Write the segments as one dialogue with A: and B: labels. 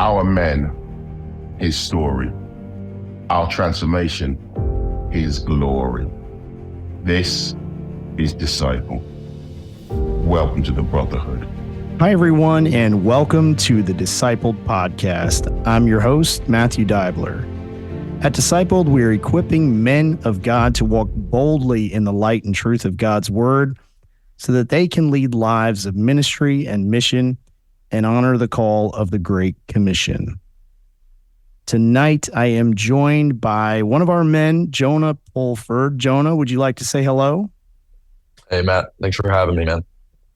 A: Our men, his story. Our transformation, his glory. This is Disciple. Welcome to the Brotherhood.
B: Hi, everyone, and welcome to the Discipled podcast. I'm your host, Matthew Dibler. At Discipled, we are equipping men of God to walk boldly in the light and truth of God's word so that they can lead lives of ministry and mission and honor the call of the Great Commission. Tonight, I am joined by one of our men, Jonah Pulford. Jonah, would you like to say hello?
C: Hey, Matt. Thanks for having me, man.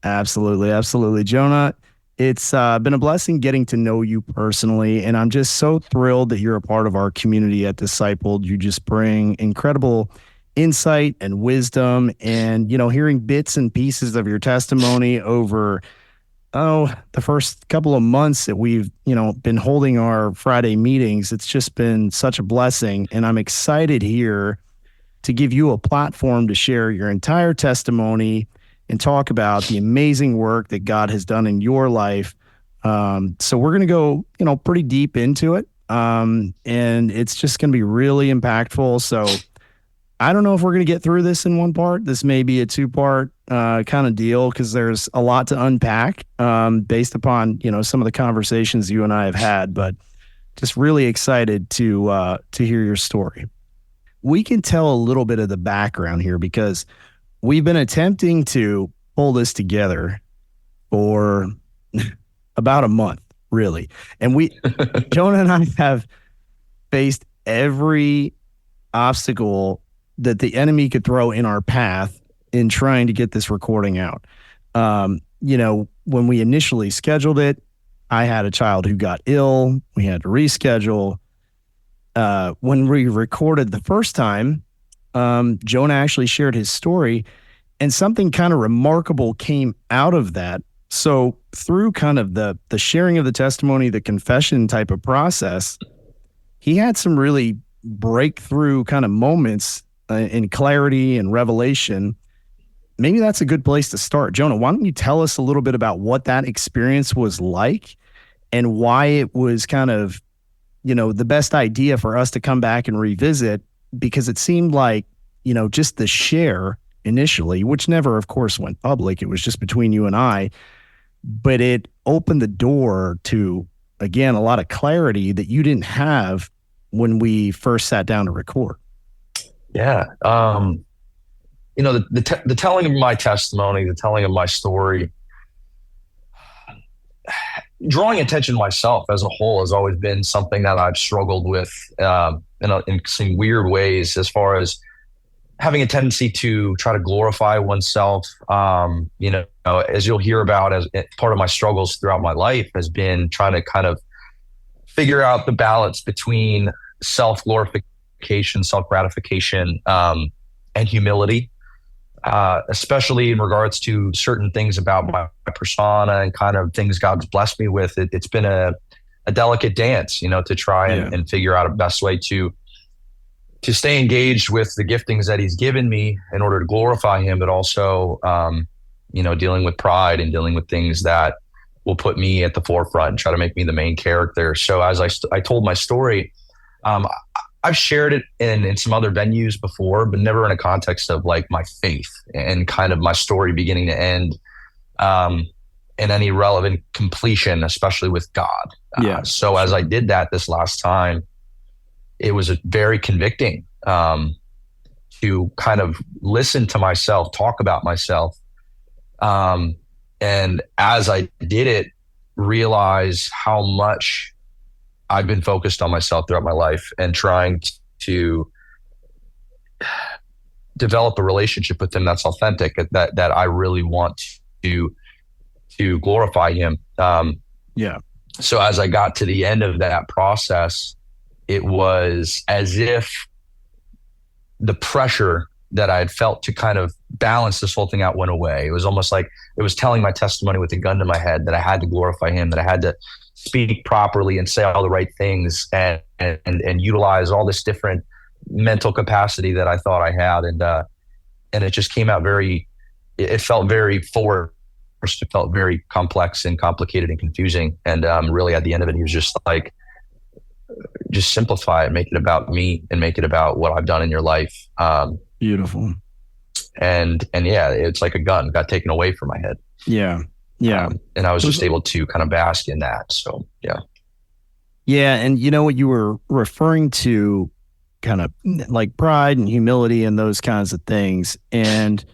B: Absolutely. Jonah, it's been a blessing getting to know you personally, and I'm just so thrilled that you're a part of our community at Discipled. You just bring incredible insight and wisdom, and, hearing bits and pieces of your testimony over the first couple of months that we've, been holding our Friday meetings. It's just been such a blessing. And I'm excited here to give you a platform to share your entire testimony and talk about the amazing work that God has done in your life. So we're going to go, pretty deep into it. And it's just going to be really impactful. So I don't know if we're going to get through this in one part. This may be a two-part kind of deal because there's a lot to unpack based upon, some of the conversations you and I have had, but just really excited to hear your story. We can tell a little bit of the background here because we've been attempting to pull this together for about a month, really. And Jonah and I have faced every obstacle that the enemy could throw in our path in trying to get this recording out. When we initially scheduled it, I had a child who got ill. We had to reschedule. When we recorded the first time, Jonah actually shared his story, and something kind of remarkable came out of that. So through kind of the sharing of the testimony, the confession type of process, he had some really breakthrough kind of moments in clarity and revelation. Maybe that's a good place to start. Jonah, why don't you tell us a little bit about what that experience was like and why it was kind of, the best idea for us to come back and revisit, because it seemed like, just the share initially, which never, of course, went public. It was just between you and I, but it opened the door to, again, a lot of clarity that you didn't have when we first sat down to record.
C: Yeah. The telling of my testimony, the telling of my story, drawing attention to myself as a whole has always been something that I've struggled with in some weird ways, as far as having a tendency to try to glorify oneself. As you'll hear about, as part of my struggles throughout my life has been trying to kind of figure out the balance between self-glorification, self-gratification, and humility, especially in regards to certain things about my persona and kind of things God's blessed me with. It's been a delicate dance, to try and figure out a best way to stay engaged with the giftings that he's given me in order to glorify him, but also, dealing with pride and dealing with things that will put me at the forefront and try to make me the main character. So as I told my story, I've shared it in some other venues before, but never in a context of like my faith and kind of my story beginning to end in any relevant completion, especially with God. So as I did that this last time, it was very convicting to kind of listen to myself, talk about myself. And as I did it, realize how much I've been focused on myself throughout my life and trying to develop a relationship with him that's authentic, that I really want to glorify him. So as I got to the end of that process, it was as if the pressure that I had felt to kind of balance this whole thing out went away. It was almost like it was telling my testimony with a gun to my head that I had to glorify him, that I had to speak properly and say all the right things and utilize all this different mental capacity that I thought I had. And it just came out it felt very forward first it felt very complex and complicated and confusing. And really at the end of it, he was just like, just simplify it, make it about me and make it about what I've done in your life.
B: Beautiful.
C: And yeah, it's like a gun got taken away from my head.
B: Yeah. Yeah.
C: And I was just able to kind of bask in that. So, yeah.
B: Yeah. And you know what you were referring to, kind of like pride and humility and those kinds of things. And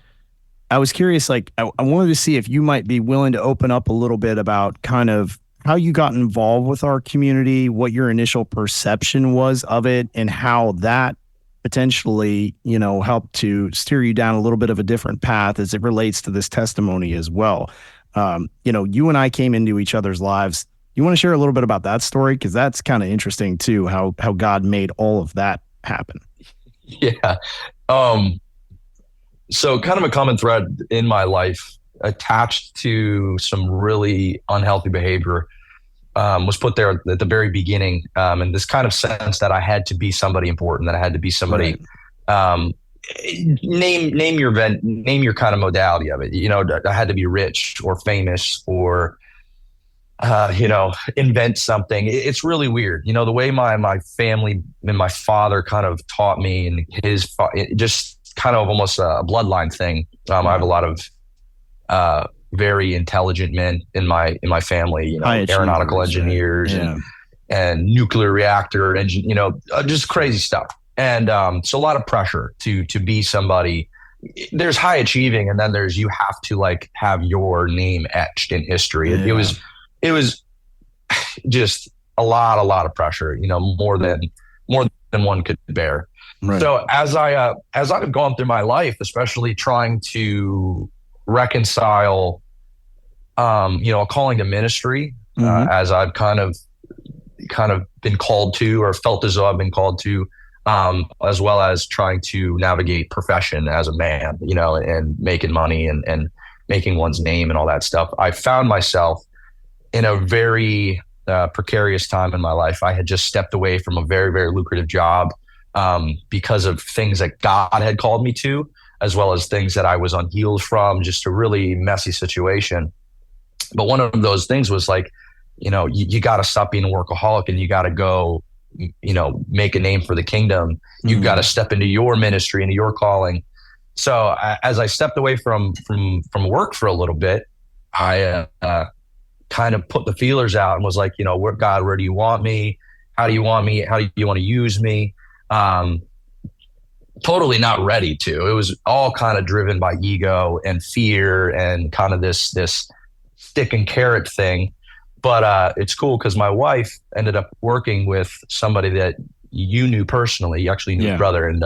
B: I was curious, like, I wanted to see if you might be willing to open up a little bit about kind of how you got involved with our community, what your initial perception was of it, and how that potentially, you know, helped to steer you down a little bit of a different path as it relates to this testimony as well. You know, you and I came into each other's lives. You want to share a little bit about that story? Because that's kind of interesting too, how God made all of that happen.
C: Yeah. So kind of a common thread in my life attached to some really unhealthy behavior was put there at the very beginning. And this kind of sense that I had to be somebody important, that I had to be somebody, right. Name your kind of modality of it. You know, I had to be rich or famous or, you know, invent something. It's really weird. You know, the way my family and my father kind of taught me, and just kind of almost a bloodline thing. I have a lot of very intelligent men in my family, you know, aeronautical engineers and nuclear reactor engine, you know, just crazy stuff. And so a lot of pressure to be somebody. There's high achieving, and then there's you have to like have your name etched in history. Yeah. It was just a lot of pressure, you know, more than one could bear. Right. So as I've gone through my life, especially trying to reconcile, you know, a calling to ministry, as I've kind of been called to, or felt as though I've been called to, as well as trying to navigate profession as a man, you know, and making money and making one's name and all that stuff. I found myself in a very precarious time in my life. I had just stepped away from a very, very lucrative job because of things that God had called me to, as well as things that I was on heels from, just a really messy situation. But one of those things was like, you know, you got to stop being a workaholic and you got to go, you know, make a name for the kingdom. You've got to step into your ministry, into your calling. So as I stepped away from work for a little bit, I kind of put the feelers out and was like, you know, God, where do you want me? How do you want me? How do you want to use me? Totally not ready to. It was all kind of driven by ego and fear and kind of this stick and carrot thing. But it's cool because my wife ended up working with somebody that you knew personally. You actually knew his brother, and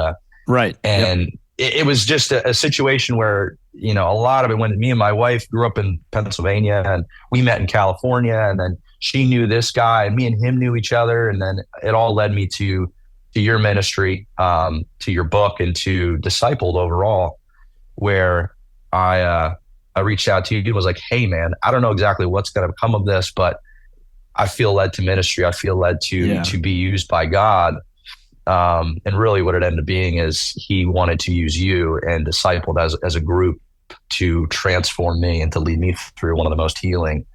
B: right.
C: And it was just a situation where, you know, a lot of it went. Me and my wife grew up in Pennsylvania, and we met in California, and then she knew this guy, and me and him knew each other, and then it all led me to your ministry, to your book, and to Discipled overall, where I reached out to you and was like, hey man, I don't know exactly what's going to come of this, but I feel led to ministry. I feel led to be used by God. And really what it ended up being is he wanted to use you and Discipled as a group to transform me and to lead me through one of the most healing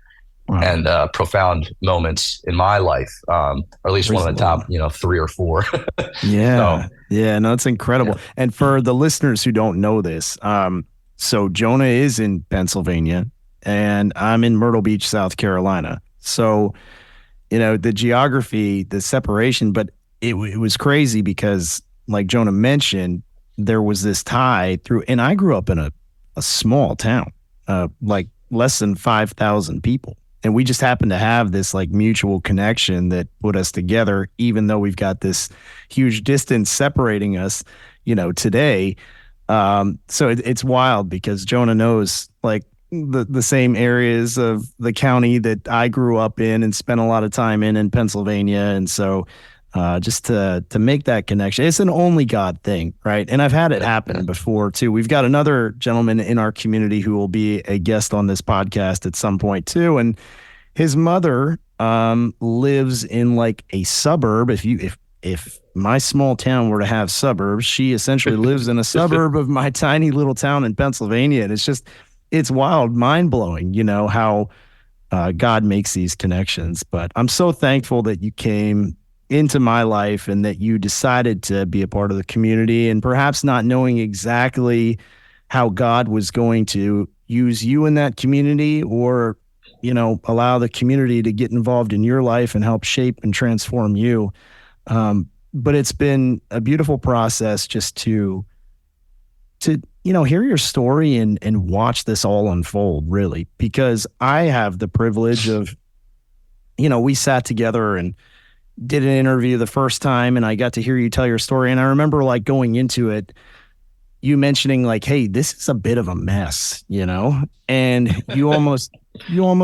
C: and profound moments in my life, or at least one of the top, you know, 3 or 4.
B: Yeah. No, it's incredible. Yeah. And for the listeners who don't know this, so Jonah is in Pennsylvania and I'm in Myrtle Beach, South Carolina. So, you know, the geography, the separation, but it was crazy because like Jonah mentioned, there was this tie through, and I grew up in a small town, like less than 5,000 people. And we just happened to have this like mutual connection that put us together, even though we've got this huge distance separating us, you know, today. So it's wild because Jonah knows like the same areas of the county that I grew up in and spent a lot of time in Pennsylvania. And so just to make that connection, it's an only God thing, right? And I've had it happen before too. We've got another gentleman in our community who will be a guest on this podcast at some point too. And his mother lives in like a suburb. If my small town were to have suburbs, she essentially lives in a suburb of my tiny little town in Pennsylvania. And it's just, it's wild, mind blowing, how God makes these connections. But I'm so thankful that you came into my life and that you decided to be a part of the community, and perhaps not knowing exactly how God was going to use you in that community, or, allow the community to get involved in your life and help shape and transform you. But it's been a beautiful process just to hear your story and watch this all unfold, really, because I have the privilege of, we sat together and did an interview the first time, and I got to hear you tell your story. And I remember like going into it, you mentioning like, hey, this is a bit of a mess, and you almost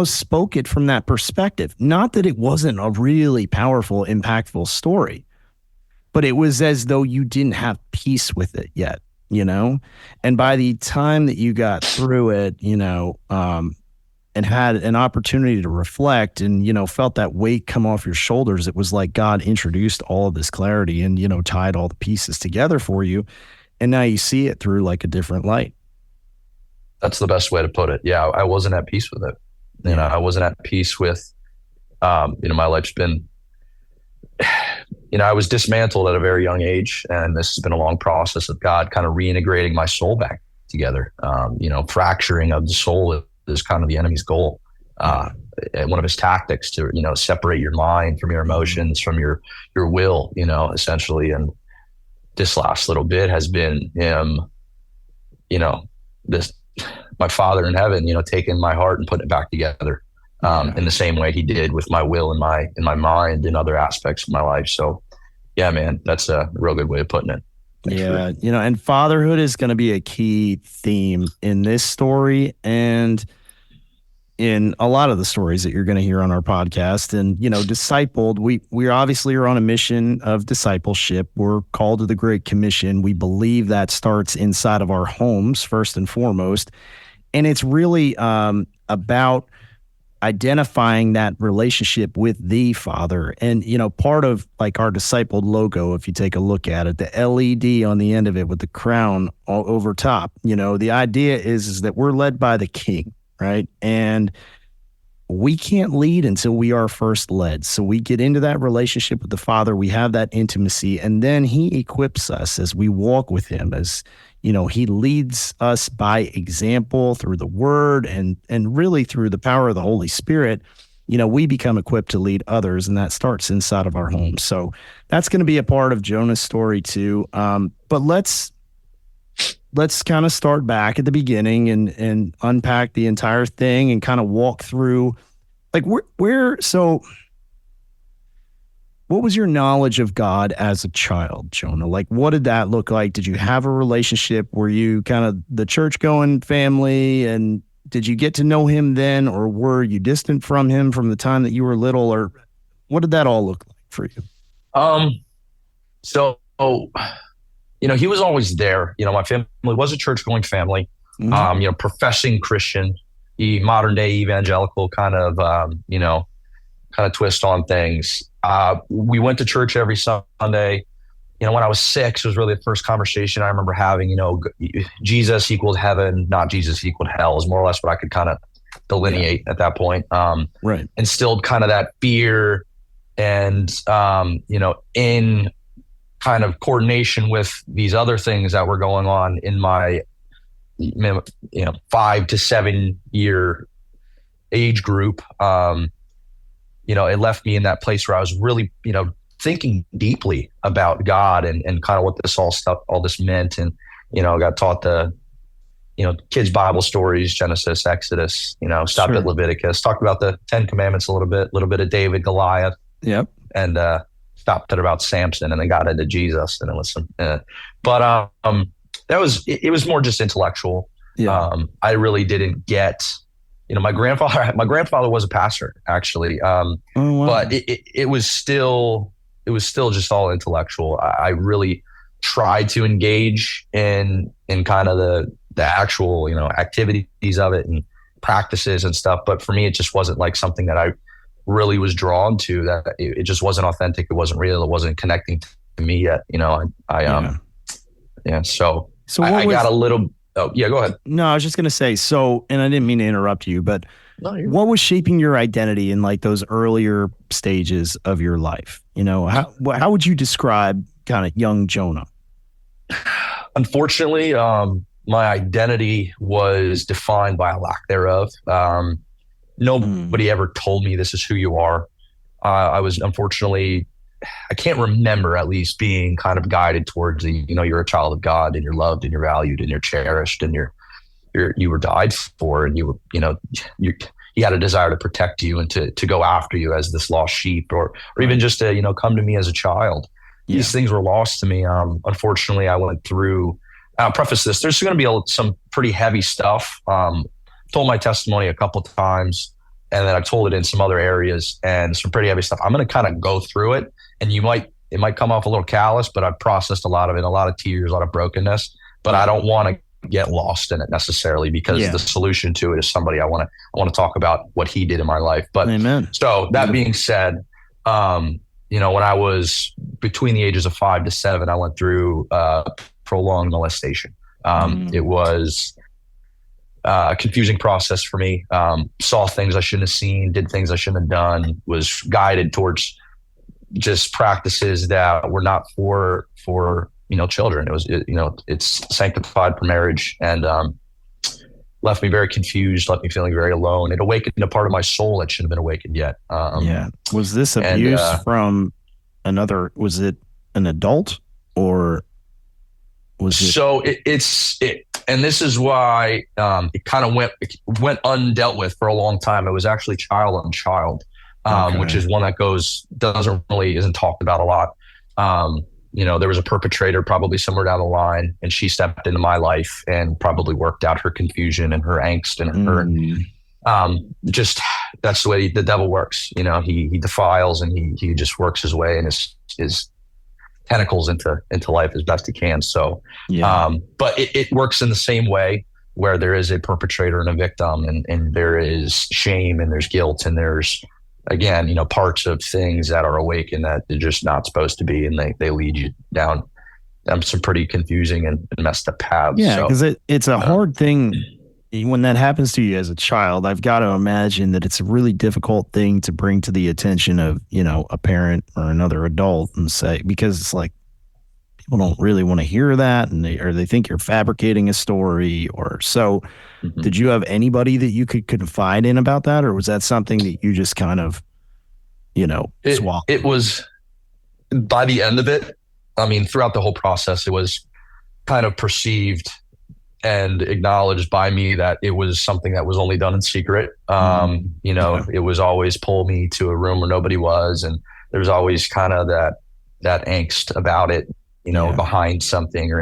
B: spoke it from that perspective. Not that it wasn't a really powerful, impactful story, but it was as though you didn't have peace with it yet, and by the time that you got through it, and had an opportunity to reflect and, felt that weight come off your shoulders, it was like God introduced all of this clarity and, tied all the pieces together for you. And now you see it through like a different light.
C: That's the best way to put it. Yeah, I wasn't at peace with it. I wasn't at peace with, my life's been, I was dismantled at a very young age, and this has been a long process of God kind of reintegrating my soul back together. Fracturing of the soul is kind of the enemy's goal. One of his tactics to, separate your mind from your emotions, from your will, essentially. And this last little bit has been him, my Father in heaven, taking my heart and putting it back together. In the same way he did with my will and my mind and other aspects of my life. So yeah, man, that's a real good way of putting it. Thanks
B: and fatherhood is going to be a key theme in this story and in a lot of the stories that you're going to hear on our podcast. And, discipled, we obviously are on a mission of discipleship. We're called to the Great Commission. We believe that starts inside of our homes, first and foremost. And it's really about identifying that relationship with the Father. And, part of like our discipled logo, if you take a look at it, the LED on the end of it with the crown all over top, the idea is that we're led by the King, right? And we can't lead until we are first led. So we get into that relationship with the Father, we have that intimacy, and then he equips us as we walk with him, as he leads us by example through the word and really through the power of the Holy Spirit. We become equipped to lead others, and that starts inside of our homes. So that's going to be a part of Jonah's story too. But let's kind of start back at the beginning and unpack the entire thing and kind of walk through like so what was your knowledge of God as a child, Jonah? Like, what did that look like? Did you have a relationship? Were you kind of the church-going family? And did you get to know him then, or were you distant from him from the time that you were little? Or what did that all look like for you?
C: So, he was always there. My family was a church-going family, professing Christian, modern day evangelical kind of twist on things. We went to church every Sunday. When I was 6, it was really the first conversation I remember having, Jesus equaled heaven, not Jesus equaled hell, is more or less what I could kind of delineate at that point.
B: Right.
C: Instilled kind of that fear and, in kind of coordination with these other things that were going on in my, 5 to 7 year age group. It left me in that place where I was really, thinking deeply about God and kind of what all this meant. And, I got taught the, kids' Bible stories, Genesis, Exodus, stopped at Leviticus, talked about the 10 Commandments a little bit of David, Goliath.
B: Yep.
C: And stopped at about Samson, and then got into Jesus. And it was it was more just intellectual.
B: Yeah.
C: I really didn't get, my grandfather was a pastor actually.
B: Wow.
C: But it was still just all intellectual. I really tried to engage in kind of the actual, activities of it and practices and stuff. But for me, it just wasn't like something that I really was drawn to, that it just wasn't authentic. It wasn't real. It wasn't connecting to me yet. So I got a little, Oh, yeah, go ahead.
B: No, I was just going to say, so, and I didn't mean to interrupt you, but
C: No,
B: what was shaping your identity in like those earlier stages of your life? You know, how would you describe kind of young Jonah?
C: unfortunately, my identity was defined by a lack thereof. Nobody ever told me this is who you are. I was unfortunately, I can't remember at least being kind of guided towards you're a child of God and you're loved and you're valued and you're cherished and you were died for, and he had a desire to protect you and to go after you as this lost sheep, or even just to, come to me as a child. Yeah. These things were lost to me. Unfortunately, I went through, I'll preface this, there's going to be some pretty heavy stuff. Told my testimony a couple of times, and then I told it in some other areas, and some pretty heavy stuff. I'm going to kind of go through it, and it might come off a little callous, but I've processed a lot of it, a lot of tears, a lot of brokenness, but I don't want to get lost in it necessarily, because the solution to it is somebody I want to talk about what he did in my life. But
B: Amen. So
C: that being said, when I was between the ages of 5 to 7, I went through prolonged molestation. It was a confusing process for me. Saw things I shouldn't have seen, did things I shouldn't have done, was guided towards just practices that were not for children. It was, it's sanctified for marriage, and left me very confused, left me feeling very alone. It awakened a part of my soul that shouldn't have been awakened yet.
B: Was this abuse from another, was it an adult, or was it? So
C: it's and this is why it kind of went undealt with for a long time. It was actually child on child, which is one that isn't talked about a lot. There was a perpetrator probably somewhere down the line, and she stepped into my life and probably worked out her confusion and her angst and her, just that's the way the devil works. He defiles, and he just works his way and his tentacles into life as best he can. So, but it works in the same way, where there is a perpetrator and a victim, and there is shame and there's guilt, and there's, again, parts of things that are awakened that they're just not supposed to be, and they lead you down some pretty confusing and messed up paths.
B: Yeah, because it's a hard thing when that happens to you as a child. I've got to imagine that it's a really difficult thing to bring to the attention of, a parent or another adult, and say, because it's like, people don't really want to hear that, and they think you're fabricating a story, or so. Mm-hmm. Did you have anybody that you could confide in about that, or was that something that you just kind of, swallowed?
C: It was, by the end of it, throughout the whole process, it was kind of perceived and acknowledged by me that it was something that was only done in secret. It was always pull me to a room where nobody was, and there was always kind of that angst about it, behind something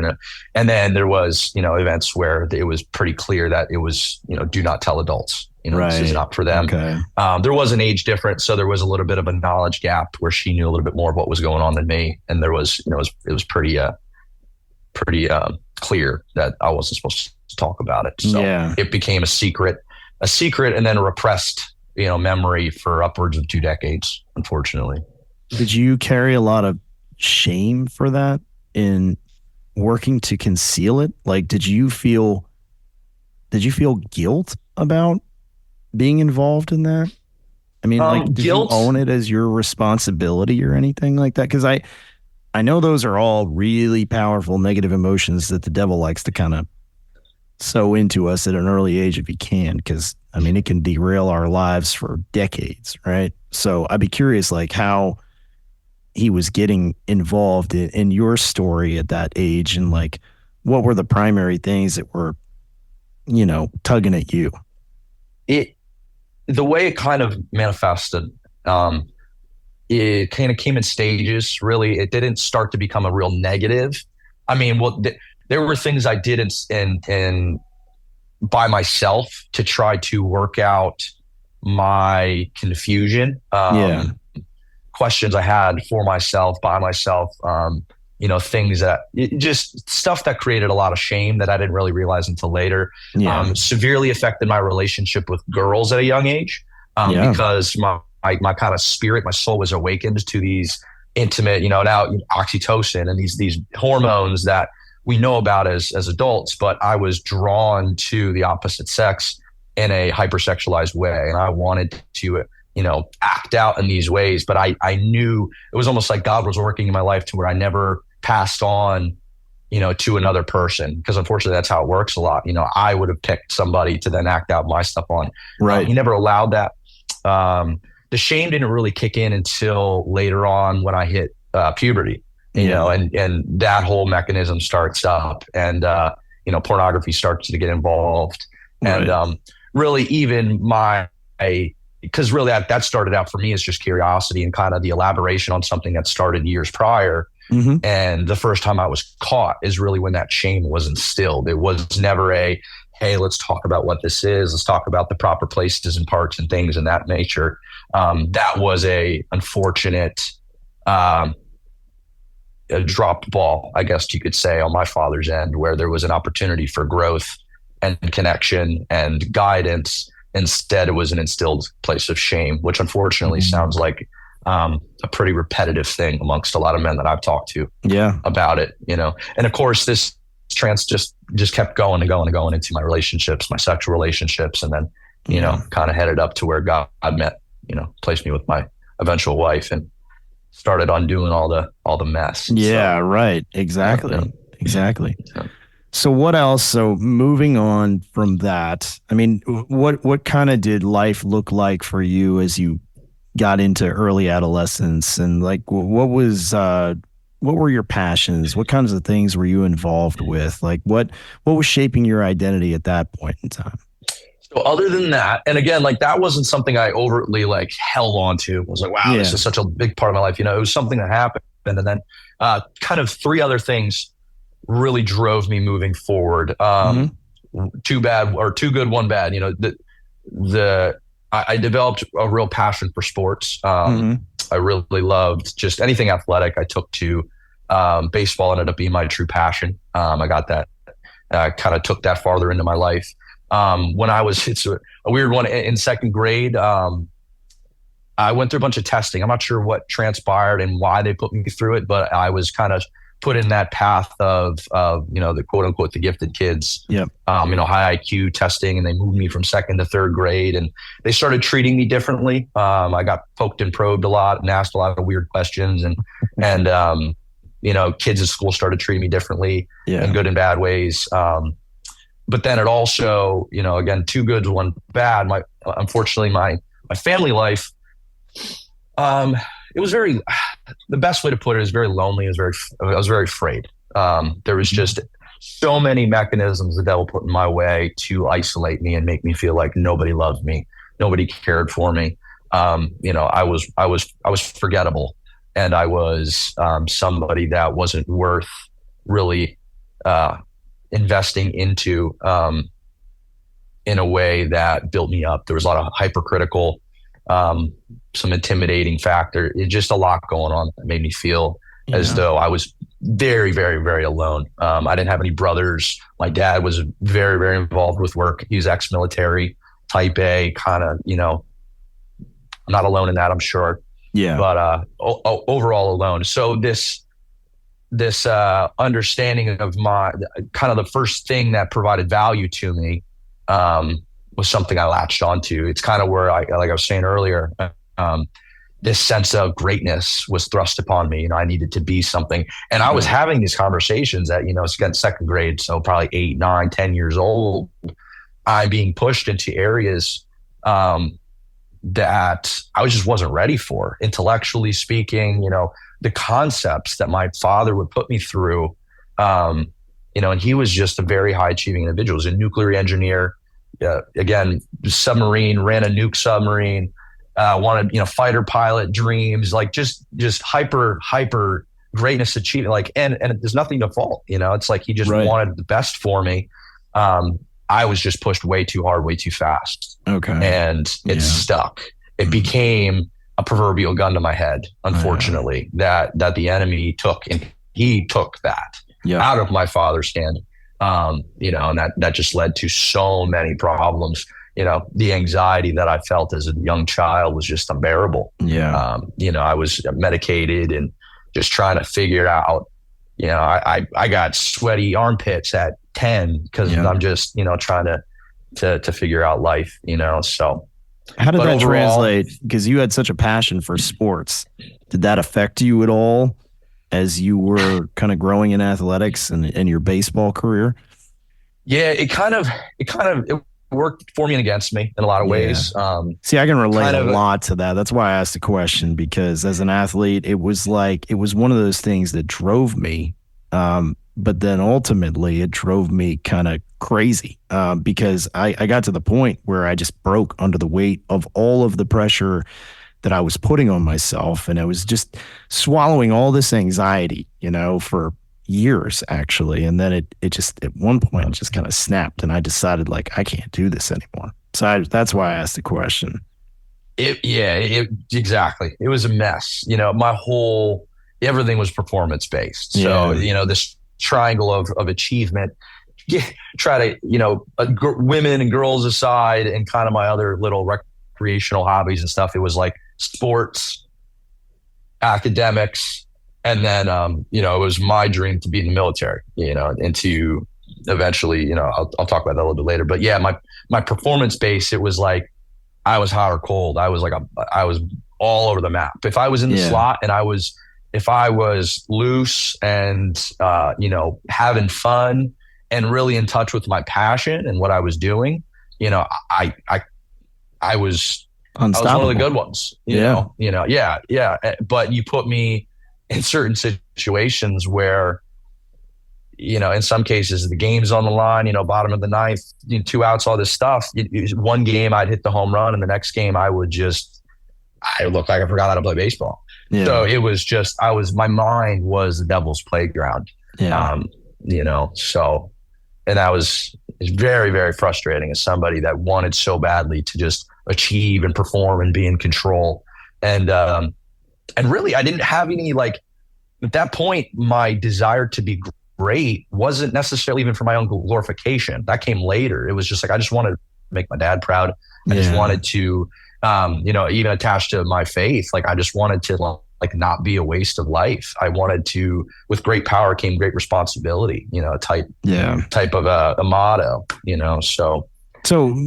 C: and then there was, events where it was pretty clear that it was, do not tell adults, this is not for them. Okay. There was an age difference. So there was a little bit of a knowledge gap where she knew a little bit more of what was going on than me. And there was, it was pretty clear that I wasn't supposed to talk about it. So it became a secret and then a repressed, memory for upwards of 2 decades, unfortunately.
B: Did you carry a lot of shame for that in working to conceal it? Like, did you feel guilt about being involved in that? Did guilt, you own it as your responsibility or anything like that? Because I know those are all really powerful negative emotions that the devil likes to kind of sow into us at an early age if he can, because it can derail our lives for decades, right? So I'd be curious, like, how he was getting involved in your story at that age, and like, what were the primary things that were, tugging at you?
C: The way it kind of manifested, it kind of came in stages. Really, it didn't start to become a real negative. There were things I did in by myself to try to work out my confusion. Questions I had for myself, by myself, things that just stuff that created a lot of shame that I didn't really realize until later. Severely affected my relationship with girls at a young age, because my kind of spirit, my soul was awakened to these intimate, now oxytocin and these hormones that we know about as adults, but I was drawn to the opposite sex in a hypersexualized way. And I wanted to, act out in these ways, but I knew it was almost like God was working in my life to where I never passed on, to another person. Because unfortunately that's how it works a lot. I would have picked somebody to then act out my stuff on.
B: Right.
C: He never allowed that. The shame didn't really kick in until later on when I hit puberty, and that whole mechanism starts up, and pornography starts to get involved, right. And really even because really that started out for me as just curiosity and kind of the elaboration on something that started years prior. Mm-hmm. And the first time I was caught is really when that shame was instilled. It was never hey, let's talk about what this is. Let's talk about the proper places and parts and things in that nature. That was a unfortunate a dropped ball, I guess you could say, on my father's end, where there was an opportunity for growth and connection and guidance. Instead, it was an instilled place of shame, which unfortunately sounds like a pretty repetitive thing amongst a lot of men that I've talked to about it, And of course, this trance just kept going and going and going into my relationships, my sexual relationships, and then, kind of headed up to where God met, placed me with my eventual wife and started undoing all the mess.
B: Yeah, so, right. Exactly. Exactly. Yeah. So what else? So moving on from that, I mean, what kind of did life look like for you as you got into early adolescence, and like what were your passions? What kinds of things were you involved with? Like what was shaping your identity at that point in time?
C: So other than that, and again, like that wasn't something I overtly held on to. I was like, wow, this is such a big part of my life. It was something that happened. And then kind of three other things really drove me moving forward. Two good, one bad. I developed a real passion for sports. I really loved just anything athletic. I took to baseball ended up being my true passion. I got that, kind of took that farther into my life. When it's a weird one in second grade, I went through a bunch of testing. I'm not sure what transpired and why they put me through it, but I was kind of put in that path of the quote unquote, the gifted kids, high IQ testing. And they moved me from second to third grade, and they started treating me differently. I got poked and probed a lot and asked a lot of weird questions, and kids at school started treating me differently in good and bad ways. But then it also, again, two goods, one bad. Unfortunately, my family life, it was the best way to put it is very lonely. I was very afraid. There was just so many mechanisms the devil put in my way to isolate me and make me feel like nobody loved me, nobody cared for me. I was forgettable, and I was somebody that wasn't worth really investing into in a way that built me up. There was a lot of hypercritical, some intimidating factor. It's just a lot going on that made me feel as though I was very, very, very alone. I didn't have any brothers. My dad was very, very involved with work. He was ex-military, type A, kind of, I'm not alone in that, I'm sure. Yeah. But overall alone. So this understanding of my kind of the first thing that provided value to me was something I latched onto. It's kind of where like I was saying earlier, this sense of greatness was thrust upon me. I needed to be something. And I was having these conversations at, again, second grade. So probably 8, 9, 10 years old, I'm being pushed into areas that I just wasn't ready for, intellectually speaking, the concepts that my father would put me through, and he was just a very high achieving individual. He was a nuclear engineer, again, submarine, ran a nuke submarine, wanted, fighter pilot dreams, like just hyper greatness achievement, and there's nothing to fault, it's like he just wanted the best for me. I was just pushed way too hard, way too fast. Okay. And it stuck. It became a proverbial gun to my head, unfortunately, that the enemy took, and he took that out of my father's hand. And that just led to so many problems. The anxiety that I felt as a young child was just unbearable. I was medicated and just trying to figure out I got sweaty armpits at 10 because I'm just, trying to figure out life, so.
B: How did that
C: overall,
B: translate? Because you had such a passion for sports. Did that affect you at all as you were kind of growing in athletics and your baseball career?
C: Yeah, it worked for me and against me in a lot of ways.
B: See, I can relate a lot to that. That's why I asked the question, because as an athlete, it was one of those things that drove me. But then ultimately it drove me kind of crazy because I got to the point where I just broke under the weight of all of the pressure that I was putting on myself. And I was just swallowing all this anxiety, for years actually. And then it just, at one point, just kind of snapped, and I decided I can't do this anymore. So that's why I asked the question.
C: Exactly. It was a mess. Everything was performance based. So, this triangle of achievement, try to, women and girls aside, and kind of my other little recreational hobbies and stuff. It was like sports, academics, and then, it was my dream to be in the military, and to eventually, I'll talk about that a little bit later. But yeah, my performance base, it was like I was hot or cold. I was I was all over the map. If I was in the slot and if I was loose and, having fun and really in touch with my passion and what I was doing, I was one of the good ones, you know. But you put me in certain situations where, in some cases the game's on the line, bottom of the ninth, 2 outs, all this stuff. One game I'd hit the home run, and the next game I looked like I forgot how to play baseball. Yeah. So it was just, my mind was the devil's playground.
B: Yeah.
C: So, and it's very, very frustrating as somebody that wanted so badly to just achieve and perform and be in control. And really, I didn't have any, at that point, my desire to be great wasn't necessarily even for my own glorification. That came later. It was just I just wanted to make my dad proud. I just wanted to, even attached to my faith, I just wanted to not be a waste of life. I wanted to, with great power came great responsibility, type of a motto, so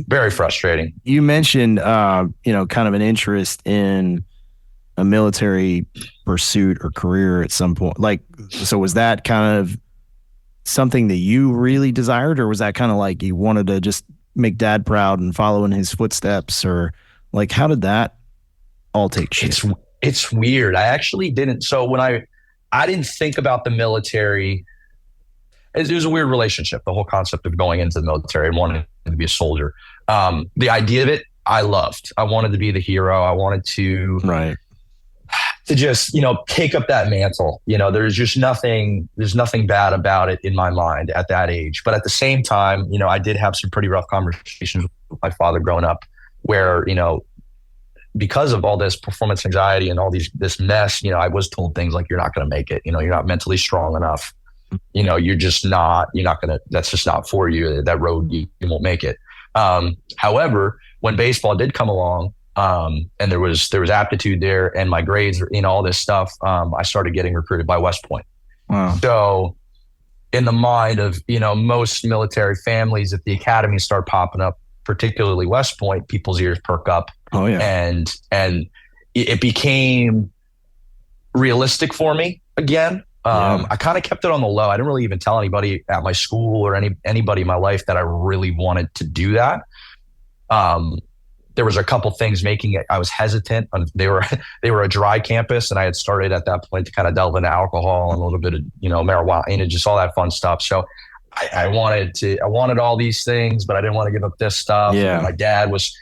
C: very frustrating.
B: You mentioned, kind of an interest in a military pursuit or career at some point. So was that kind of something that you really desired, or was that kind of you wanted to just make dad proud and follow in his footsteps, or how did that all take shape?
C: It's weird. I actually didn't. So when I didn't think about the military, it was a weird relationship, the whole concept of going into the military and wanting to be a soldier. The idea of it, I loved. I wanted to be the hero. I wanted to just, take up that mantle. There's nothing bad about it in my mind at that age. But at the same time, I did have some pretty rough conversations with my father growing up where, because of all this performance anxiety and all this mess, I was told things like, you're not going to make it. You're not mentally strong enough. You're not going to, that's just not for you. That road, you won't make it. However, when baseball did come along, and there was aptitude there and my grades, all this stuff, I started getting recruited by West Point.
B: Wow.
C: So in the mind of, most military families, if the academies start popping up, particularly West Point, people's ears perk up.
B: Oh yeah.
C: And it became realistic for me again. I kind of kept it on the low. I didn't really even tell anybody at my school or anybody in my life that I really wanted to do that. There was a couple things making it. I was hesitant. They were a dry campus, and I had started at that point to kind of delve into alcohol and a little bit of marijuana and just all that fun stuff. So I wanted all these things, but I didn't want to give up this stuff.
B: Yeah.
C: And my dad was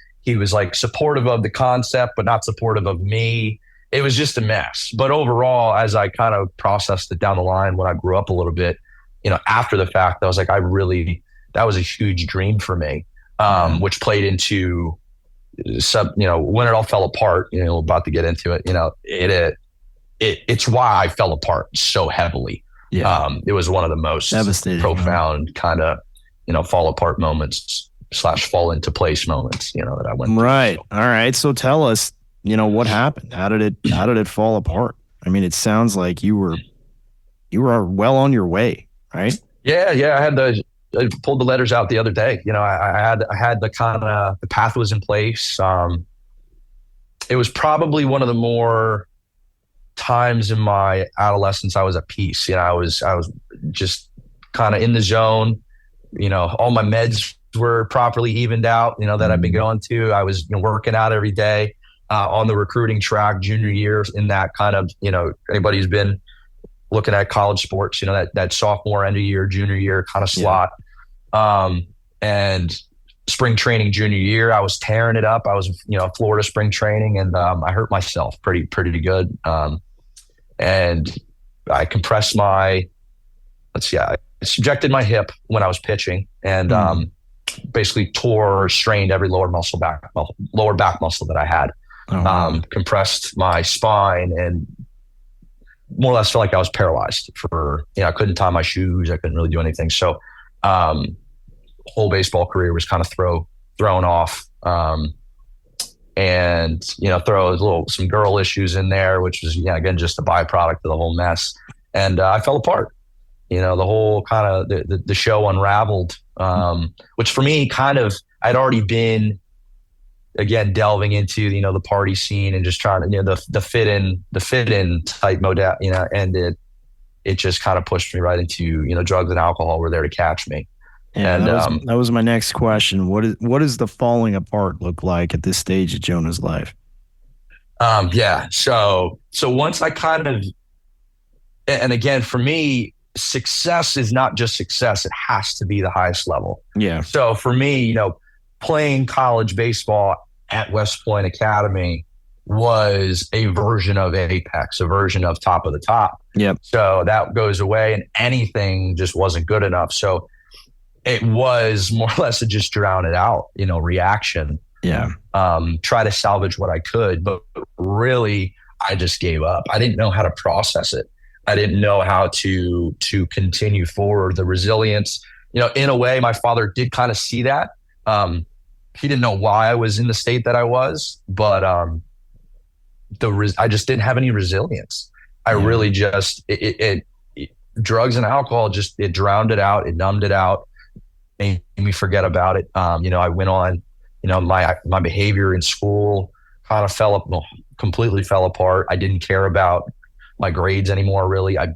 C: supportive of the concept, but not supportive of me. It was just a mess. But overall, as I kind of processed it down the line when I grew up a little bit, after the fact, I was like, that was a huge dream for me, which played into when it all fell apart, about to get into it, it's why I fell apart so heavily.
B: Yeah.
C: It was one of the most
B: devastating,
C: profound kind of, fall apart moments / fall into place moments, that I went through.
B: Right. All right. So tell us, what happened? How did it fall apart? I mean, it sounds like you were you were well on your way, right?
C: Yeah, I pulled the letters out the other day. I had the kind of the path was in place. It was probably one of the more times in my adolescence I was at peace. I was just kind of in the zone. All my meds were properly evened out. That I've been going to. I was working out every day on the recruiting track junior year in that kind of anybody who's been looking at college sports, that sophomore, end of year, junior year kind of slot. And spring training junior year, I was tearing it up. I was, Florida spring training, and I hurt myself pretty good. And I compressed I subjected my hip when I was pitching, and basically tore or strained every lower back muscle that I had. Compressed my spine, and more or less felt like I was paralyzed for, I couldn't tie my shoes. I couldn't really do anything. So, whole baseball career was kind of thrown off. And, throw some girl issues in there, which was, again, just a byproduct of the whole mess. And I fell apart. The whole kind of the show unraveled, which for me I'd already been, again, delving into, the party scene and just trying to, the fit in type modality, and it just kind of pushed me right into, drugs and alcohol were there to catch me.
B: And that was my next question. What does the falling apart look like at this stage of Jonah's life?
C: So once I kind of, and again, for me, success is not just success. It has to be the highest level.
B: Yeah.
C: So for me, playing college baseball at West Point Academy was a version of Apex, a version of top of the top.
B: Yep.
C: So that goes away, and anything just wasn't good enough. So it was more or less to just drown it out, reaction.
B: Yeah.
C: Try to salvage what I could, but really I just gave up. I didn't know how to process it. I didn't know how to continue forward. The resilience, in a way, my father did kind of see that. He didn't know why I was in the state that I was, but I just didn't have any resilience. I really just drugs and alcohol it drowned it out. It numbed it out, made me forget about it. I went on. My behavior in school kind of completely fell apart. I didn't care about my grades anymore. Really, I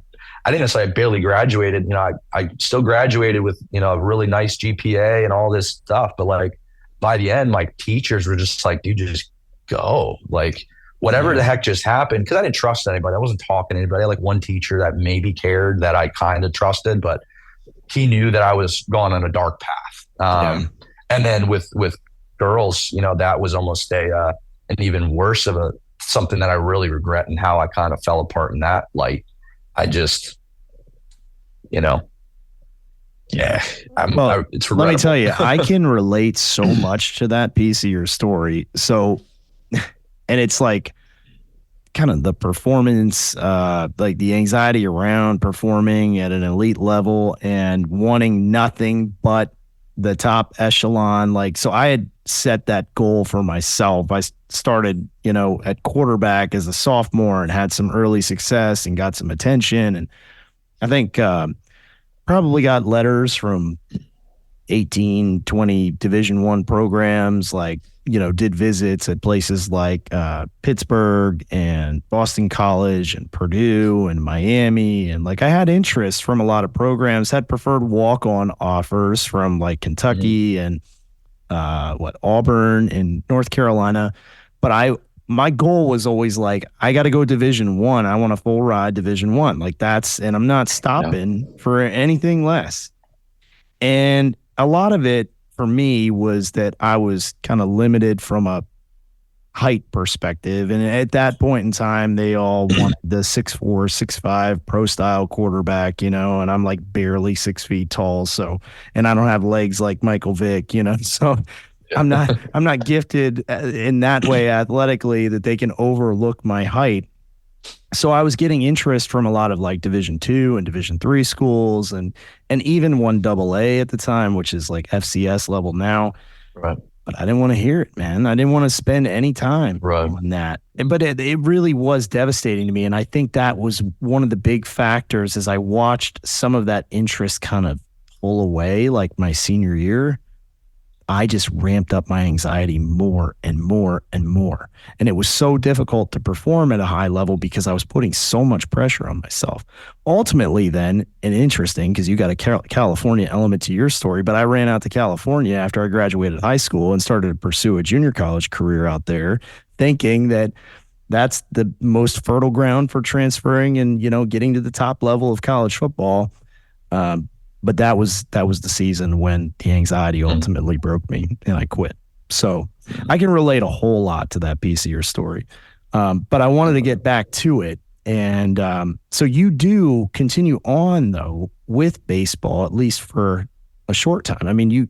C: didn't necessarily. I barely graduated. I still graduated with a really nice GPA and all this stuff, but by the end, my teachers were just like, dude, just go. Whatever the heck just happened. Cause I didn't trust anybody. I wasn't talking to anybody. I had one teacher that maybe cared, that I kind of trusted, but he knew that I was going on a dark path. And then with girls, that was almost an even worse of something that I really regret, and how I kind of fell apart in that light. I just, it's
B: let me tell you, I can relate so much to that piece of your story. So, and it's kind of the performance, the anxiety around performing at an elite level and wanting nothing but the top echelon. So I had set that goal for myself. I started, at quarterback as a sophomore and had some early success and got some attention. And I think, probably got letters from 18, 20 Division I programs, did visits at places like Pittsburgh and Boston College and Purdue and Miami. And I had interest from a lot of programs, had preferred walk-on offers from Kentucky and Auburn and North Carolina. But my goal was always I got to go Division I. I want a full ride Division I. And I'm not stopping for anything less. And a lot of it for me was that I was kind of limited from a height perspective. And at that point in time, they all wanted the 6'4", 6'5" pro style quarterback, and I'm barely 6 feet tall. So, and I don't have legs like Michael Vick, so I'm not gifted in that way athletically that they can overlook my height. So I was getting interest from a lot of Division II and Division III schools and even 1AA at the time, which is FCS level now.
C: Right.
B: but I didn't want to hear it, man. I didn't want to spend any time on that. But it really was devastating to me. And I think that was one of the big factors as I watched some of that interest kind of pull away, like my senior year. I just ramped up my anxiety more and more and more. And it was so difficult to perform at a high level because I was putting so much pressure on myself. Ultimately then, and interesting because you got a California element to your story, but I ran out to California after I graduated high school and started to pursue a junior college career out there, thinking that that's the most fertile ground for transferring and, getting to the top level of college football. But that was the season when the anxiety ultimately broke me and I quit. So I can relate a whole lot to that piece of your story. But I wanted to get back to it. And so you do continue on, though, with baseball, at least for a short time. I mean, you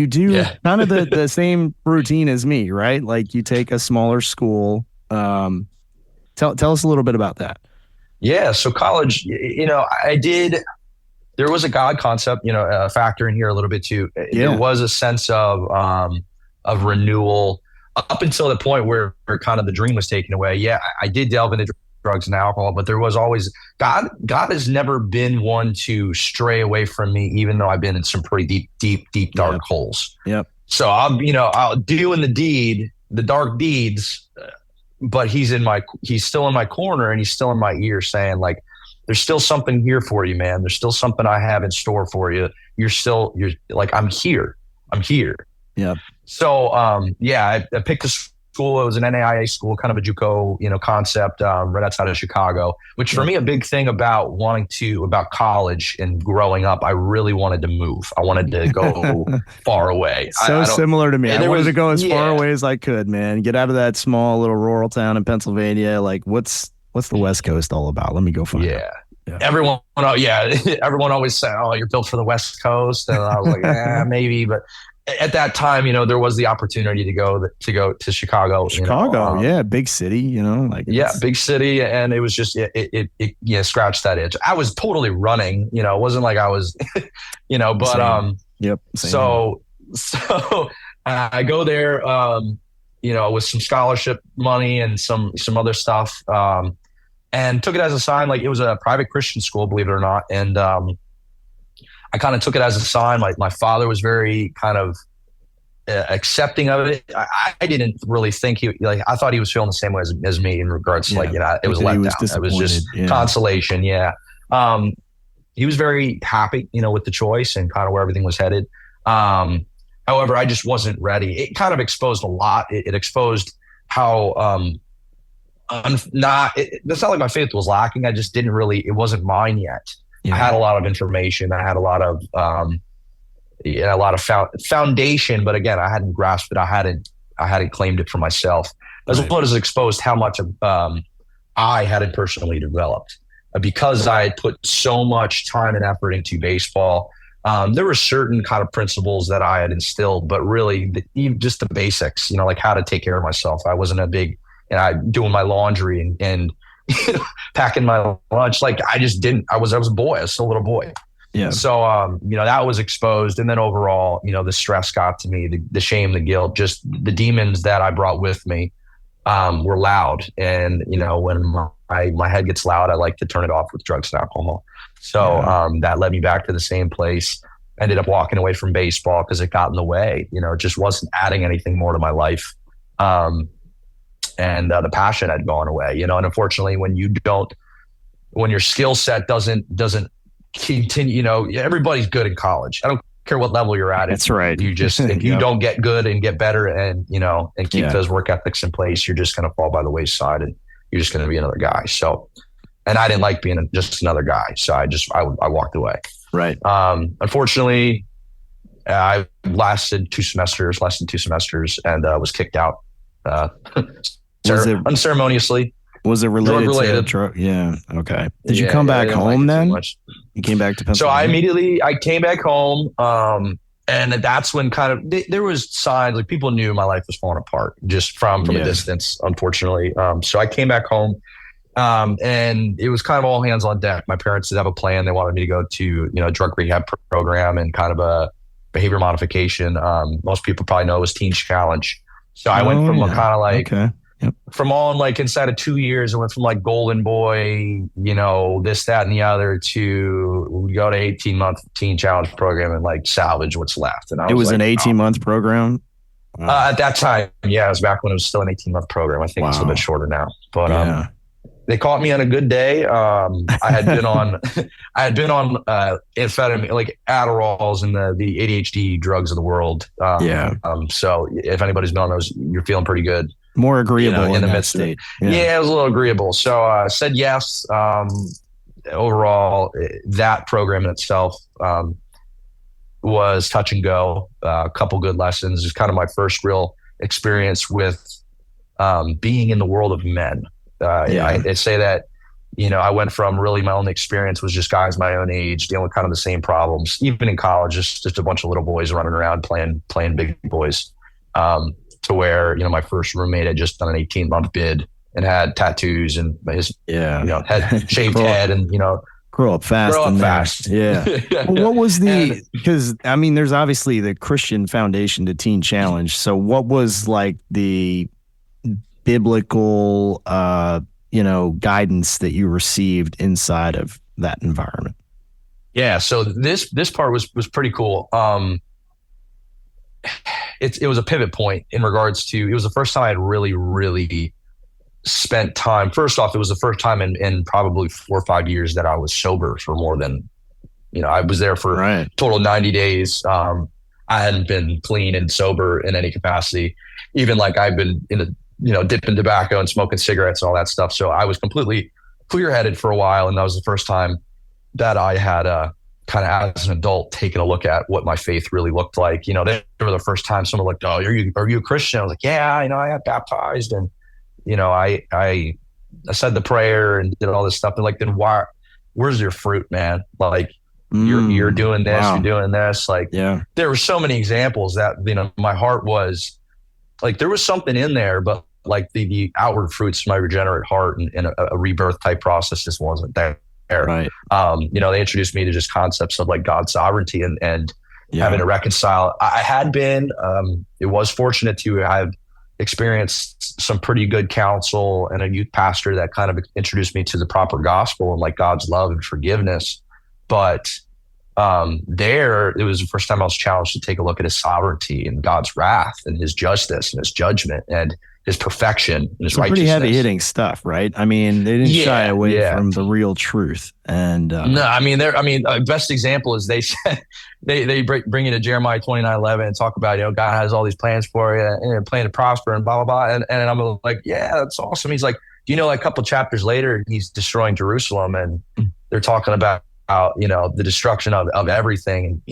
B: do kind of the same routine as me, right? Like you take a smaller school. Tell us a little bit about that.
C: Yeah. So college, I did. There was a God concept, a factor in here a little bit too. Yeah. There was a sense of renewal up until the point where kind of the dream was taken away. Yeah, I did delve into drugs and alcohol, but there was always God has never been one to stray away from me, even though I've been in some pretty deep, dark holes.
B: Yep.
C: So I'll doing the dark deeds, but he's still in my corner and he's still in my ear saying like, there's still something here for you, man. There's still something I have in store for you. You're like, I'm here.
B: Yeah.
C: So, I picked a school. It was an NAIA school, kind of a JUCO, concept, right outside of Chicago, which for me, a big thing about college and growing up, I really wanted to move. I wanted to go far away.
B: So similar to me. I wanted to go as far away as I could, man. Get out of that small little rural town in Pennsylvania. Like what's the West Coast all about? Let me go find out. Yeah.
C: Everyone always said, "Oh, you're built for the West Coast," and I was like, maybe. But at that time, there was the opportunity to go to Chicago.
B: Big city.
C: Big city, and it was just it scratched that itch. I was totally running. It wasn't like I was, But
B: same. Yep. Same.
C: So I go there. With some scholarship money and some other stuff. And took it as a sign, like it was a private Christian school, believe it or not. And I kind of took it as a sign. My father was very kind of accepting of it. I didn't really think I thought he was feeling the same way as me in regards to it was let down. It was just consolation. Yeah. He was very happy, with the choice and kind of where everything was headed. However, I just wasn't ready. It kind of exposed a lot. It exposed how it's not like my faith was lacking. I just didn't really, it wasn't mine yet. Yeah. I had a lot of information. I had a lot of foundation, but again, I hadn't grasped it. I hadn't claimed it for myself. As well as exposed how much I hadn't personally developed because I had put so much time and effort into baseball. There were certain kind of principles that I had instilled, but really just the basics, like how to take care of myself. I wasn't a big, doing my laundry and packing my lunch. Like I just didn't, I was a boy, I was still a little boy.
B: Yeah.
C: So, that was exposed. And then overall, the stress got to me, the shame, the guilt, just the demons that I brought with me, were loud. And, when my head gets loud, I like to turn it off with drugs and alcohol. So, that led me back to the same place. Ended up walking away from baseball because it got in the way, it just wasn't adding anything more to my life. And the passion had gone away, and unfortunately when your skill set doesn't continue, everybody's good in college. I don't care what level you're at.
B: That's right.
C: You just, if you don't get good and get better and keep those work ethics in place, you're just going to fall by the wayside and you're just going to be another guy. So, and I didn't like being just another guy. So I walked away.
B: Right.
C: Unfortunately, I lasted less than 2 semesters and was kicked out. Unceremoniously.
B: Was it related? Yeah. Okay. Did you come back home then? You came back to Pennsylvania?
C: I came back home. And that's when kind of there was signs, like people knew my life was falling apart just from a distance, unfortunately. So I came back home. And it was kind of all hands on deck. My parents did have a plan. They wanted me to go to, a drug rehab program and kind of behavior modification. Most people probably know it was Teen Challenge. So I went from kind of like, from on like inside of 2 years, I went from like golden boy, this, that, and the other to go to 18-month Teen Challenge program and like salvage what's left. And
B: it was like, an 18-month program.
C: Wow. At that time, yeah, it was back when it was still an 18-month program. I think it's a little bit shorter now, but they caught me on a good day. I had been on, amphetamine, like Adderalls and the ADHD drugs of the world. So if anybody's been on those, you're feeling pretty good.
B: More agreeable in the midst state.
C: Yeah, it was a little agreeable. So I said yes. Overall, that program in itself was touch and go. A couple good lessons. It was kind of my first real experience with being in the world of men. I say that, I went from really my only experience was just guys my own age dealing with kind of the same problems, even in college, just a bunch of little boys running around playing big boys, to where, my first roommate had just done an 18-month bid and had tattoos and his, had shaved head and,
B: grow up fast. Yeah. Well, what was because there's obviously the Christian foundation to Teen Challenge. So what was like the biblical, guidance that you received inside of that environment?
C: Yeah. So this part was pretty cool. It was a pivot point in regards to, it was the first time I had really, really spent time. First off, it was the first time in probably 4 or 5 years that I was sober for more than, I was there for total 90 days. I hadn't been clean and sober in any capacity. Even like I've been dipping tobacco and smoking cigarettes and all that stuff. So I was completely clear-headed for a while. And that was the first time that I had kind of as an adult taken a look at what my faith really looked like. They were the first time someone looked, oh, are you a Christian? I was like, yeah, I got baptized and, I said the prayer and did all this stuff. And like, then where's your fruit, man? Like you're doing this, you're doing this. Like, there were so many examples that, my heart was like, there was something in there, but like the outward fruits of my regenerate heart and a rebirth type process just wasn't there.
B: Right.
C: They introduced me to just concepts of like God's sovereignty and having to reconcile. I had been, it was fortunate to have experienced some pretty good counsel and a youth pastor that kind of introduced me to the proper gospel and like God's love and forgiveness. But it was the first time I was challenged to take a look at his sovereignty and God's wrath and his justice and his judgment and his perfection and his righteousness. Pretty
B: heavy hitting stuff, right? They didn't shy away from the real truth. And
C: best example is they said they bring you to Jeremiah 29:11 and talk about, God has all these plans for you and plan to prosper and blah, blah, blah. And I'm like, yeah, that's awesome. He's like, a couple chapters later, he's destroying Jerusalem and they're talking about the destruction of everything.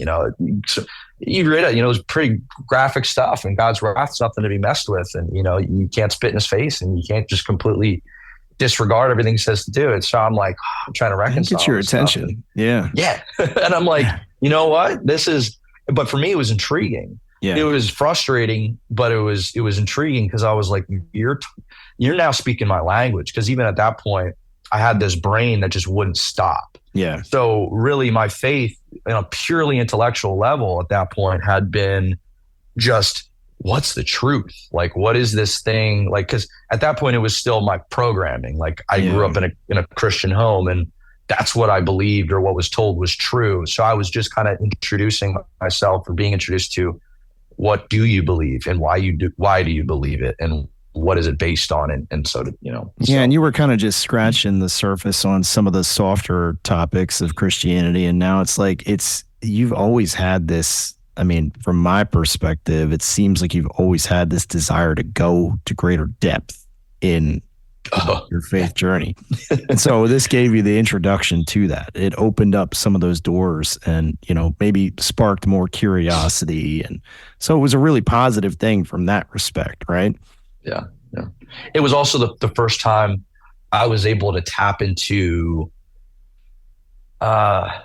C: So you read it, it was pretty graphic stuff, and God's wrath's nothing to be messed with. And, you can't spit in his face and you can't just completely disregard everything he says to do it. So I'm like, I'm trying to reconcile.
B: Get your attention.
C: And,
B: yeah.
C: And I'm like, you know what? But for me, it was intriguing. Yeah. It was frustrating, but it was intriguing because I was like, you're now speaking my language. Because even at that point, I had this brain that just wouldn't stop.
B: Yeah.
C: So really my faith on a purely intellectual level at that point had been just, what's the truth? Like, what is this thing? Like, cause at that point it was still my programming. Like I grew up in a Christian home and that's what I believed or what was told was true. So I was just kind of introducing myself or being introduced to what do you believe and why do you believe it? And what is it based on? And so,
B: and you were kind of just scratching the surface on some of the softer topics of Christianity. And now it's like, you've always had this, from my perspective, it seems like you've always had this desire to go to greater depth in your faith journey. And so this gave you the introduction to that. It opened up some of those doors and, maybe sparked more curiosity. And so it was a really positive thing from that respect, right?
C: Yeah. It was also the first time I was able to tap into a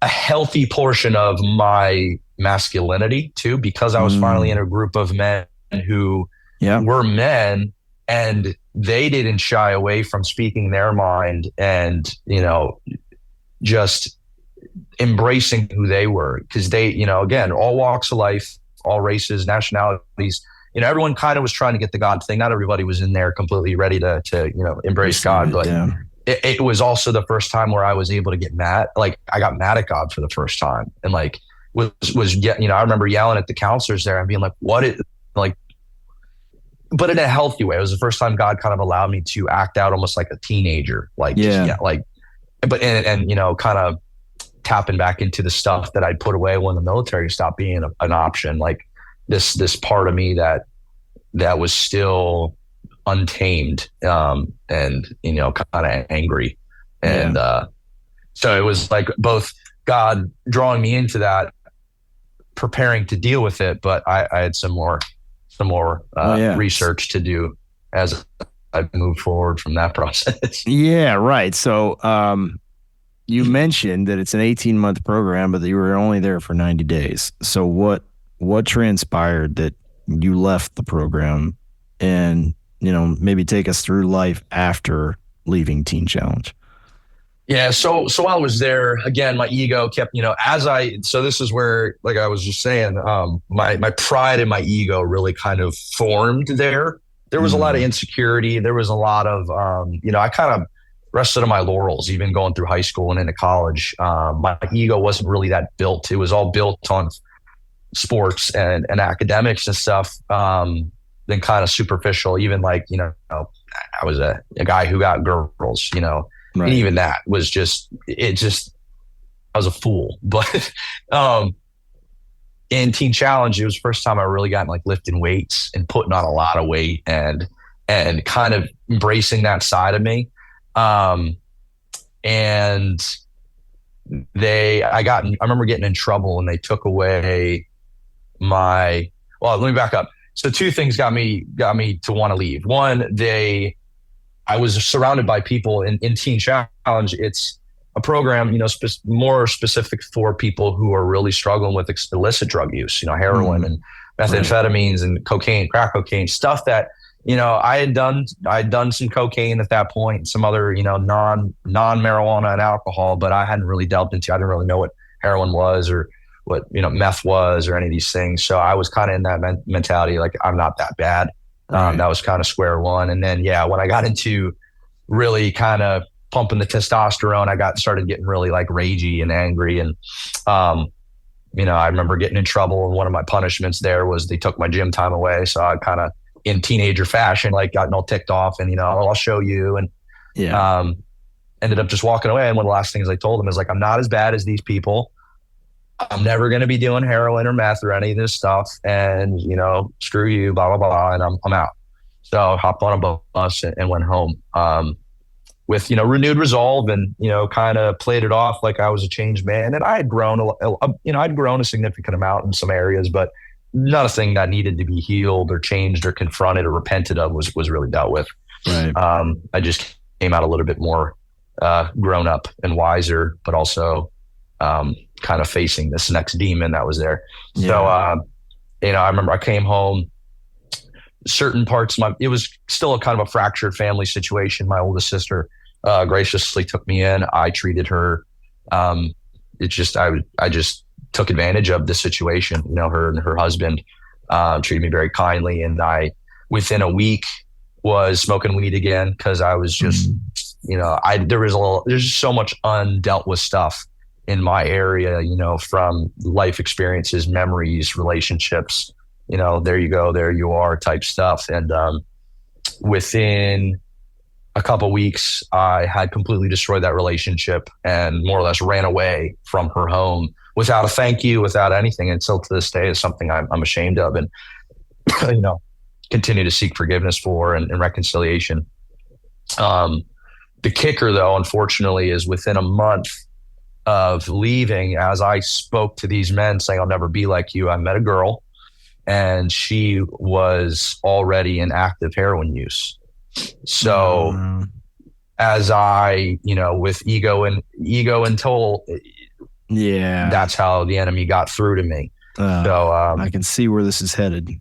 C: healthy portion of my masculinity too, because I was finally in a group of men who were men and they didn't shy away from speaking their mind and, just embracing who they were, because they, again, all walks of life, all races, nationalities, everyone kind of was trying to get the God thing. Not everybody was in there completely ready to embrace God, but it was also the first time where I was able to get mad. Like, I got mad at God for the first time, and like I remember yelling at the counselors there and being like, what is, like, but in a healthy way. It was the first time God kind of allowed me to act out almost like a teenager, like, but kind of tapping back into the stuff that I'd put away when the military stopped being an option. Like this part of me that was still untamed, and kind of angry. And so it was like both God drawing me into that, preparing to deal with it, but I had some more research to do as I moved forward from that process.
B: Yeah, right. So you mentioned that it's an 18-month program, but that you were only there for 90 days. So what transpired that you left the program, and maybe take us through life after leaving Teen Challenge?
C: Yeah. So while I was there, again, my ego kept, so this is where, like I was just saying, my pride and my ego really kind of formed there. There was a lot of insecurity. There was a lot of, I kind of rested on my laurels, even going through high school and into college. My ego wasn't really that built. It was all built on sports and academics and stuff. Then kind of superficial, even like, I was a guy who got girls, right. And even that was I was a fool. But in Teen Challenge, it was the first time I really got like lifting weights and putting on a lot of weight and kind of embracing that side of me. And I remember getting in trouble, and they took away let me back up. So two things got me to want to leave. One, I was surrounded by people in Teen Challenge. It's a program, more specific for people who are really struggling with illicit drug use, heroin and methamphetamines and cocaine, crack cocaine, stuff that, I'd done some cocaine at that point, some other, non-marijuana and alcohol, but I hadn't really delved into, I didn't really know what heroin was or what, meth was or any of these things. So I was kind of in that mentality, like, I'm not that bad. That was kind of square one. And then, when I got into really kind of pumping the testosterone, I started getting really like ragey and angry. And, I remember getting in trouble. And one of my punishments there was they took my gym time away. So I kind of, in teenager fashion, like gotten all ticked off and, I'll show you. And ended up just walking away. And one of the last things I told them is like, I'm not as bad as these people. I'm never going to be doing heroin or meth or any of this stuff. And, screw you, blah, blah, blah. And I'm out. So I hopped on a bus and went home with, renewed resolve and, kind of played it off like I was a changed man. And I had grown, I'd grown a significant amount in some areas, but nothing that needed to be healed or changed or confronted or repented of was really dealt with.
B: Right.
C: I just came out a little bit more grown up and wiser, but also kind of facing this next demon that was there. Yeah. So, I remember I came home, certain parts of it was still a kind of a fractured family situation. My oldest sister graciously took me in. I treated her. I just took advantage of the situation. Her and her husband treated me very kindly. And I, within a week, was smoking weed again because I was just, there's so much undealt with stuff in my area, from life experiences, memories, relationships, there you go, there you are type stuff. And within a couple of weeks, I had completely destroyed that relationship and more or less ran away from her home without a thank you, without anything. And still to this day is something I'm ashamed of and, continue to seek forgiveness for and reconciliation. The kicker, though, unfortunately, is within a month of leaving, as I spoke to these men saying, I'll never be like you, I met a girl and she was already in active heroin use. So as I, with ego and toll, that's how the enemy got through to me.
B: I can see where this is headed.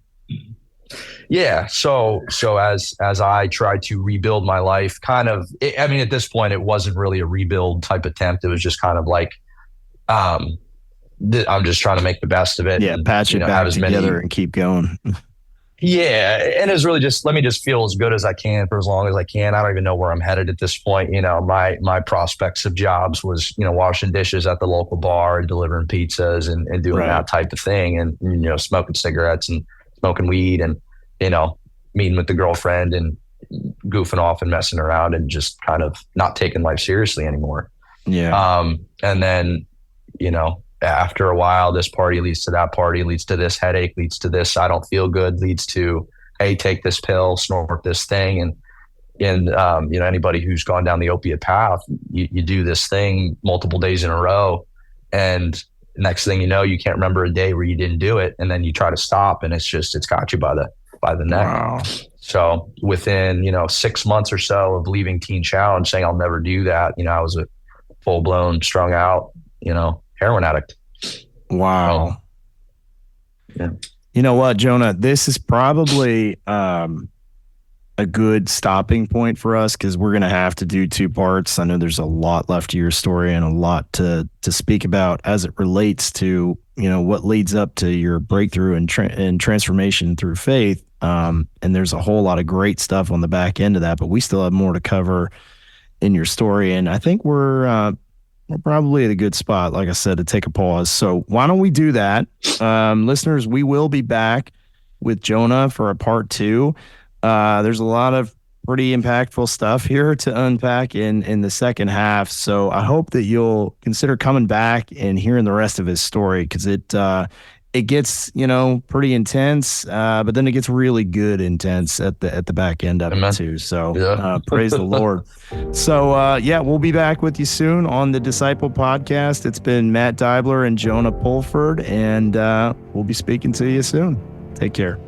C: Yeah. So as I tried to rebuild my life, at this point, it wasn't really a rebuild type attempt. It was just kind of like, I'm just trying to make the best of it.
B: Yeah,
C: and,
B: patch it back together and keep going.
C: Yeah, and it's really just let me just feel as good as I can for as long as I can. I don't even know where I'm headed at this point. My prospects of jobs was washing dishes at the local bar and delivering pizzas and doing that type of thing, and smoking cigarettes and smoking weed and meeting with the girlfriend and goofing off and messing around and just kind of not taking life seriously anymore.
B: Yeah.
C: And then after a while, this party leads to that party, leads to this headache, leads to this I don't feel good, leads to, hey, take this pill, snort this thing. And anybody who's gone down the opiate path, you do this thing multiple days in a row. And next thing you know, you can't remember a day where you didn't do it. And then you try to stop and it's got you by the neck. Wow. So within, 6 months or so of leaving Teen Challenge, saying I'll never do that, I was a full blown, strung out, heroin addict.
B: Wow.
C: Yeah.
B: You know what, Jonah? This is probably a good stopping point for us because we're going to have to do 2 parts. I know there's a lot left to your story and a lot to speak about as it relates to, what leads up to your breakthrough and transformation through faith. And there's a whole lot of great stuff on the back end of that, but we still have more to cover in your story. And I think we're probably at a good spot, like I said, to take a pause. So why don't we do that? Listeners, we will be back with Jonah for a part 2. There's a lot of pretty impactful stuff here to unpack in the second half. So I hope that you'll consider coming back and hearing the rest of his story because it gets, pretty intense, but then it gets really good intense at the back end of it too. So praise the Lord. So we'll be back with you soon on the Disciple Podcast. It's been Matt Deibler and Jonah Pulford, and we'll be speaking to you soon. Take care.